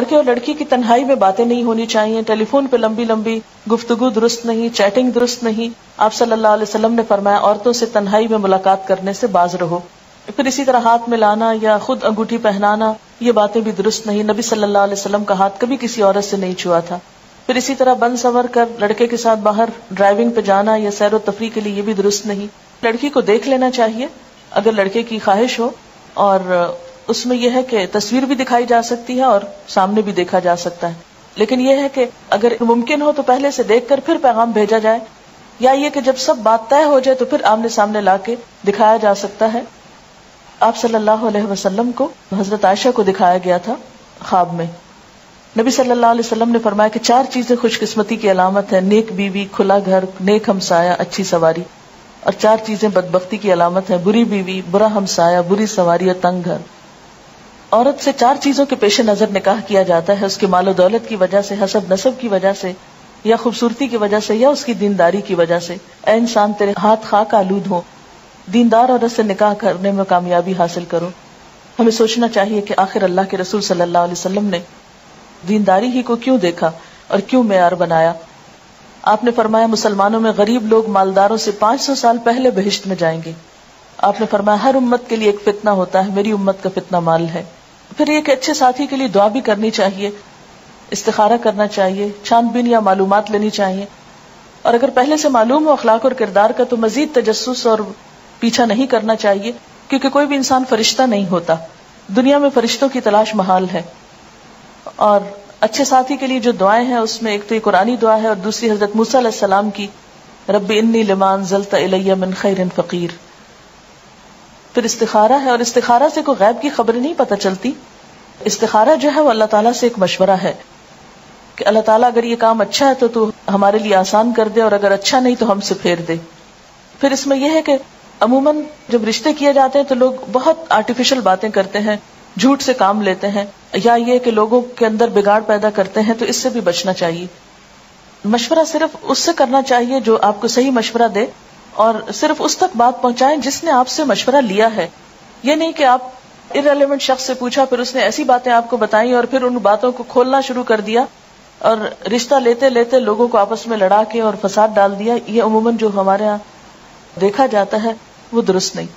لڑکے اور لڑکی کی تنہائی میں باتیں نہیں ہونی چاہیے، ٹیلی فون پہ لمبی لمبی گفتگو درست نہیں، چیٹنگ درست نہیں. آپ صلی اللہ علیہ وسلم نے فرمایا عورتوں سے تنہائی میں ملاقات کرنے سے باز رہو. پھر اسی طرح ہاتھ ملانا یا خود انگوٹھی پہنانا، یہ باتیں بھی درست نہیں. نبی صلی اللہ علیہ وسلم کا ہاتھ کبھی کسی عورت سے نہیں چھوا تھا. پھر اسی طرح بن سنور کر لڑکے کے ساتھ باہر ڈرائیونگ پہ جانا یا سیر و تفریح کے لیے، یہ بھی درست نہیں. لڑکی کو دیکھ لینا چاہیے اگر لڑکے کی خواہش ہو، اور اس میں یہ ہے کہ تصویر بھی دکھائی جا سکتی ہے اور سامنے بھی دیکھا جا سکتا ہے. لیکن یہ ہے کہ اگر ممکن ہو تو پہلے سے دیکھ کر پھر پیغام بھیجا جائے، یا یہ کہ جب سب بات طے ہو جائے تو پھر آمنے سامنے لا کے دکھایا جا سکتا ہے. آپ صلی اللہ علیہ وسلم کو حضرت عائشہ کو دکھایا گیا تھا خواب میں. نبی صلی اللہ علیہ وسلم نے فرمایا کہ 4 چیزیں خوش قسمتی کی علامت ہے: نیک بیوی، کھلا گھر، نیک ہمسایہ، اچھی سواری. اور 4 چیزیں بدبختی کی علامت ہے: بری بیوی، برا ہمسایہ، بری سواری اور تنگ گھر. عورت سے 4 چیزوں کے پیش نظر نکاح کیا جاتا ہے: اس کے مال و دولت کی وجہ سے، حسب نسب کی وجہ سے، یا خوبصورتی کی وجہ سے، یا اس کی دینداری کی وجہ سے. اے انسان تیرے ہاتھ خاک آلود ہوں، دیندار عورت سے نکاح کرنے میں کامیابی حاصل کرو. ہمیں سوچنا چاہیے کہ آخر اللہ کے رسول صلی اللہ علیہ وسلم نے دینداری ہی کو کیوں دیکھا اور کیوں معیار بنایا. آپ نے فرمایا مسلمانوں میں غریب لوگ مالداروں سے 500 سال پہلے بہشت میں جائیں گے. آپ نے فرمایا ہر امت کے لیے ایک فتنہ ہوتا ہے، میری امت کا فتنہ مال ہے. پھر یہ کہ اچھے ساتھی کے لیے دعا بھی کرنی چاہیے، استخارہ کرنا چاہیے، چھان بین یا معلومات لینی چاہیے. اور اگر پہلے سے معلوم ہو اخلاق اور کردار کا تو مزید تجسس اور پیچھا نہیں کرنا چاہیے، کیونکہ کوئی بھی انسان فرشتہ نہیں ہوتا. دنیا میں فرشتوں کی تلاش محال ہے. اور اچھے ساتھی کے لیے جو دعائیں ہیں اس میں ایک تو یہ قرآنی دعا ہے، اور دوسری حضرت موسیٰ علیہ السلام کی رب انی لما انزلت الی من خیر فقیر. پھر استخارہ ہے، اور استخارہ سے کوئی غیب کی خبر نہیں پتہ چلتی. استخارہ جو ہے وہ اللہ تعالیٰ سے ایک مشورہ ہے کہ اللہ تعالیٰ اگر یہ کام اچھا ہے تو ہمارے لیے آسان کر دے، اور اگر اچھا نہیں تو ہم سے پھیر دے. پھر اس میں یہ ہے کہ عموماً جب رشتے کیے جاتے ہیں تو لوگ بہت آرٹیفیشل باتیں کرتے ہیں، جھوٹ سے کام لیتے ہیں، یا یہ کہ لوگوں کے اندر بگاڑ پیدا کرتے ہیں، تو اس سے بھی بچنا چاہیے. مشورہ صرف اس سے کرنا چاہیے جو آپ کو صحیح مشورہ دے، اور صرف اس تک بات پہنچائیں جس نے آپ سے مشورہ لیا ہے. یہ نہیں کہ آپ ارریلیونٹ شخص سے پوچھا، پھر اس نے ایسی باتیں آپ کو بتائیں اور پھر ان باتوں کو کھولنا شروع کر دیا اور رشتہ لیتے لیتے لوگوں کو آپس میں لڑا کے اور فساد ڈال دیا. یہ عموماً جو ہمارے ہاں دیکھا جاتا ہے وہ درست نہیں.